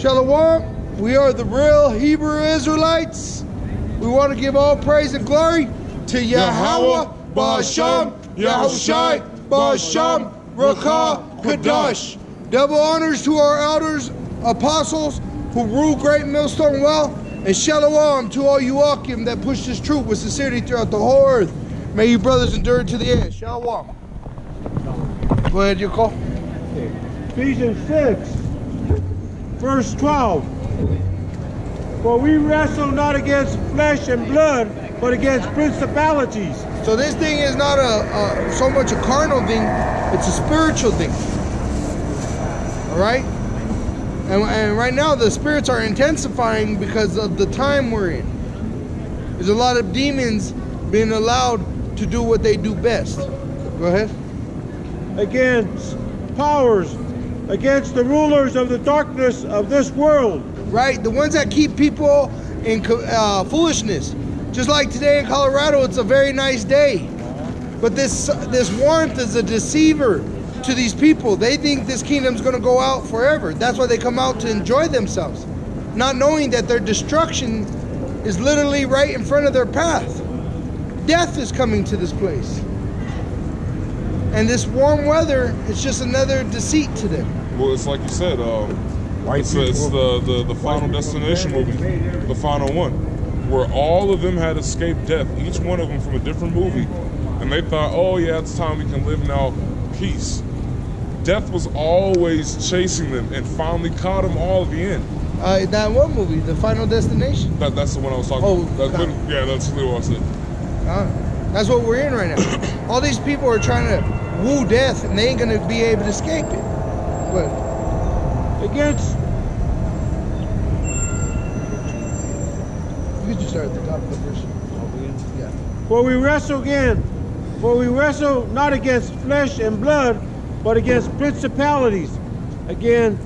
Shalom, we are the real Hebrew Israelites. We want to give all praise and glory to Yahweh, Ba'asham, Yahushai, Ba'asham, Rakah, Kadash. Double honors to our elders, apostles, who rule Great Millstone well, and Shalom to all you Akim that push this truth with sincerity throughout the whole earth. May you brothers endure to the end. Shalom. Go ahead, you call. Ephesians 6, verse 12. For we wrestle not against flesh and blood, but against principalities. So this thing is not so much a carnal thing, it's a spiritual thing. All right? And right now the spirits are intensifying because of the time we're in. There's a lot of demons being allowed to do what they do best. Go ahead. Against powers, against the rulers of the darkness of this world. Right, the ones that keep people in foolishness. Just like today in Colorado, it's a very nice day. But this warmth is a deceiver to these people. They think this kingdom's going to go out forever. That's why they come out to enjoy themselves, not knowing that their destruction is literally right in front of their path. Death is coming to this place. And this warm weather is just another deceit to them. Well, it's like you said, it's the Final Destination movie, the final one, where all of them had escaped death, each one of them from a different movie. And they thought, oh yeah, it's time we can live now, peace. Death was always chasing them and finally caught them all at the end. That one movie, The Final Destination? That's the one I was talking about. Yeah, that's literally what I said. That's what we're in right now. All these people are trying to woo death and they ain't going to be able to escape it. But against... You could just start at the top of the verse. Yeah. For we wrestle not against flesh and blood, but against principalities, against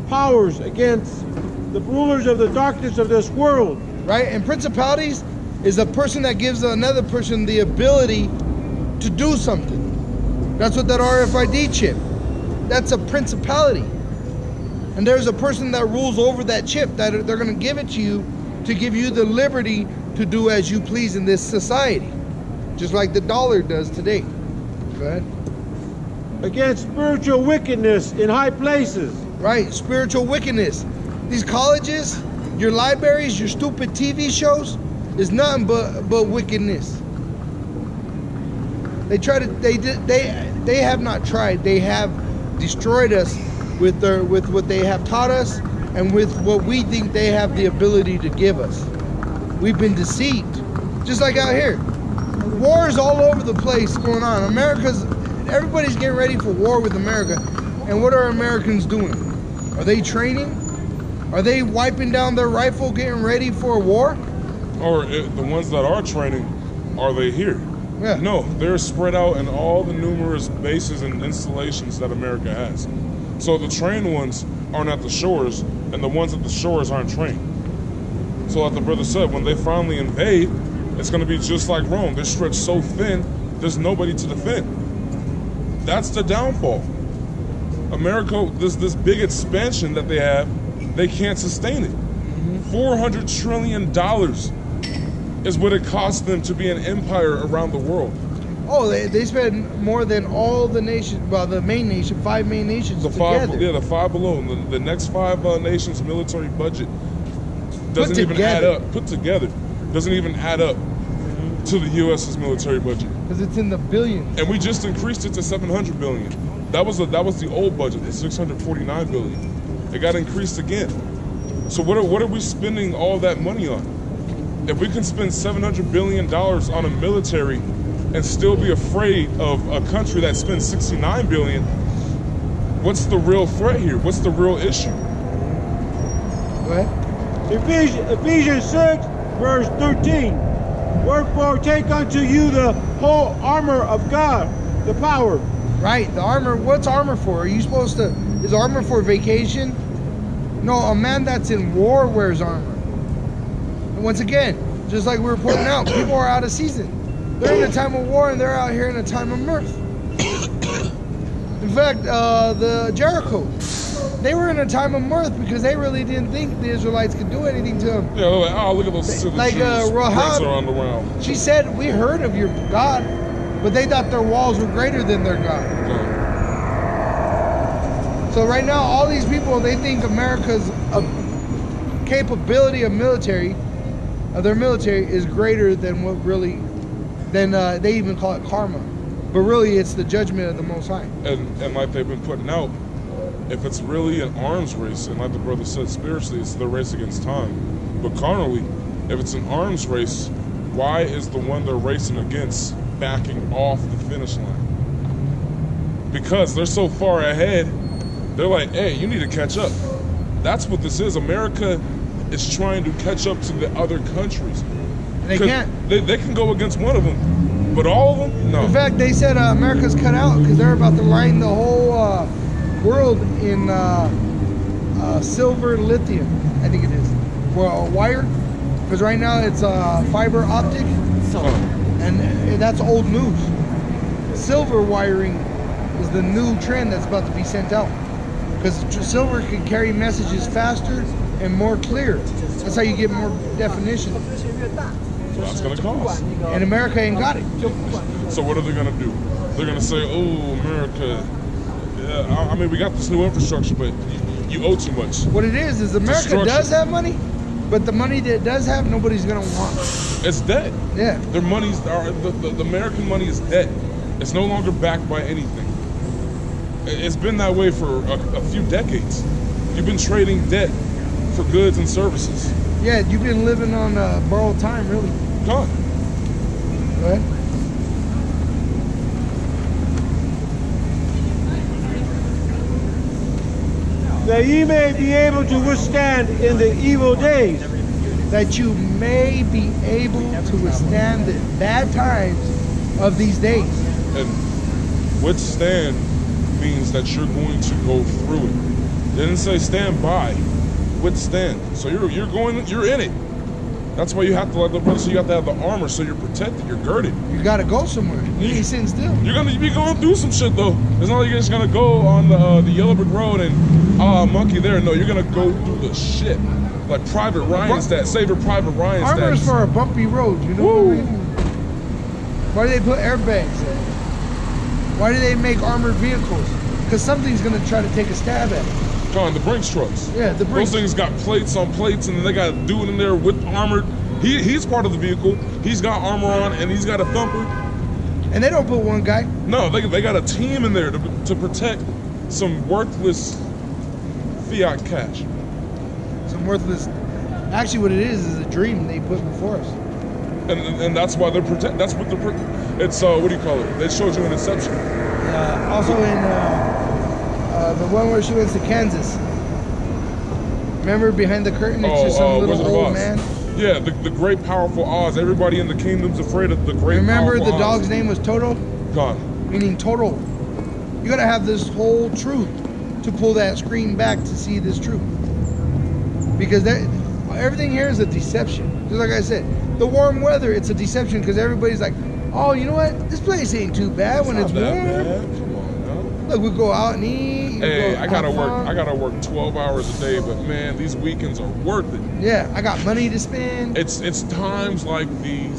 powers, against the rulers of the darkness of this world. Right, and principalities is a person that gives another person the ability to do something. That's what that RFID chip, that's a principality. And there's a person that rules over that chip that they're going to give it to you to give you the liberty to do as you please in this society. Just like the dollar does today. Go ahead. Against spiritual wickedness in high places. Right, spiritual wickedness. These colleges, your libraries, your stupid TV shows is nothing but wickedness. They have not tried. They have destroyed us with what they have taught us and with what we think they have the ability to give us. We've been deceived. Just like out here. War is all over the place going on. Everybody's getting ready for war with America. And what are Americans doing? Are they training? Are they wiping down their rifle, getting ready for a war? Or the ones that are training, are they here? Yeah. No, they're spread out in all the numerous bases and installations that America has. So the trained ones aren't at the shores, and the ones at the shores aren't trained. So like the brother said, when they finally invade, it's going to be just like Rome. They're stretched so thin, there's nobody to defend. That's the downfall. America, this big expansion that they have, they can't sustain it. $400 trillion is what it costs them to be an empire around the world. Oh, they spend more than all the nations, well, the main nation, 5 main nations together. The 5 below. The next 5 nations' military budget doesn't even add up. Put together. Doesn't even add up to the U.S.'s military budget. Because it's in the billions. And we just increased it to $700 billion. That was the old budget, the $649 billion. It got increased again. So what are we spending all that money on? If we can spend $700 billion on a military and still be afraid of a country that spends $69 billion, what's the real threat here? What's the real issue? Go ahead. Ephesians 6, verse 13. Wherefore take unto you the whole armor of God, the power. Right, the armor. What's armor for? Are you supposed to, is armor for vacation? No, a man that's in war wears armor. And once again, just like we were pointing out, people are out of season. They're in a time of war and they're out here in a time of mirth. In fact, the Jericho, they were in a time of mirth because they really didn't think the Israelites could do anything to them. Yeah, they're like, oh, look at those silly Like, shoes Rahab- around the round. She said, we heard of your God, but they thought their walls were greater than their God. Yeah. So right now, all these people, they think America's capability of their military is greater than what really, they even call it karma. But really, it's the judgment of the Most High. And like they've been putting out, if it's really an arms race, and like the brother said, spiritually, it's the race against time. But carnally, if it's an arms race, why is the one they're racing against backing off the finish line? Because they're so far ahead, they're like, hey, you need to catch up. That's what this is. America is trying to catch up to the other countries. And they can't. They can go against one of them, but all of them, no. In fact, they said America's cut out because they're about to line the whole world in silver lithium, I think it is, for a wire. Because right now it's fiber optic, and that's old news. Silver wiring is the new trend that's about to be sent out. Because silver can carry messages faster and more clear. That's how you get more definition. So that's going to cost. And America ain't got it. So what are they going to do? They're going to say, oh, America, yeah, I mean, we got this new infrastructure, but you owe too much. What it is America does have money, but the money that it does have, nobody's going to want. It's debt. Yeah. Their money's, the American money is debt. It's no longer backed by anything. It's been that way for a few decades. You've been trading debt for goods and services. Yeah, you've been living on borrowed time, really. Gone. Go ahead. That ye may be able to withstand in the evil days. That you may be able to withstand the bad times of these days. And withstand means that you're going to go through it. They didn't say stand by, withstand. So you're in it. That's why you have to, like the brother, so you have to have the armor so you're protected, you're girded. You gotta go somewhere. You ain't sitting still. You're gonna be going through some shit though. It's not like you're just gonna go on the Yellow Brick Road and monkey there. No, you're gonna go through the shit. Like Private Ryan's that, Saving Private Ryan's that. Armor is for a bumpy road, you know what I mean? Why do they put airbags there? Why do they make armored vehicles? Because something's gonna try to take a stab at it. Con, the Brinks trucks. Yeah, the Brinks. Those things got plates on plates, and then they got a dude in there with armored. He's part of the vehicle. He's got armor on, and he's got a thumper. And they don't put one guy. No, they got a team in there to protect some worthless fiat cash. Some worthless. Actually, what it is a dream they put before us. And that's why they're protect. That's what they're. It's what do you call it? They showed you in Inception. Also in the one where she went to Kansas. Remember behind the curtain, it's just some little Wizard of old Oz. man. Yeah, the great powerful Oz. Everybody in the kingdom's afraid of the great. Remember powerful the dog's name was Toto, Gone. meaning total. You gotta have this whole truth to pull that screen back to see this truth. Because everything here is a deception. Just like I said, the warm weather, it's a deception because everybody's like, oh, you know what? This place ain't too bad when it's Not that warm. bad. Come on now. Look, we go out and eat. Hey, I gotta work 12 hours a day, but man, these weekends are worth it. Yeah, I got money to spend. It's times like these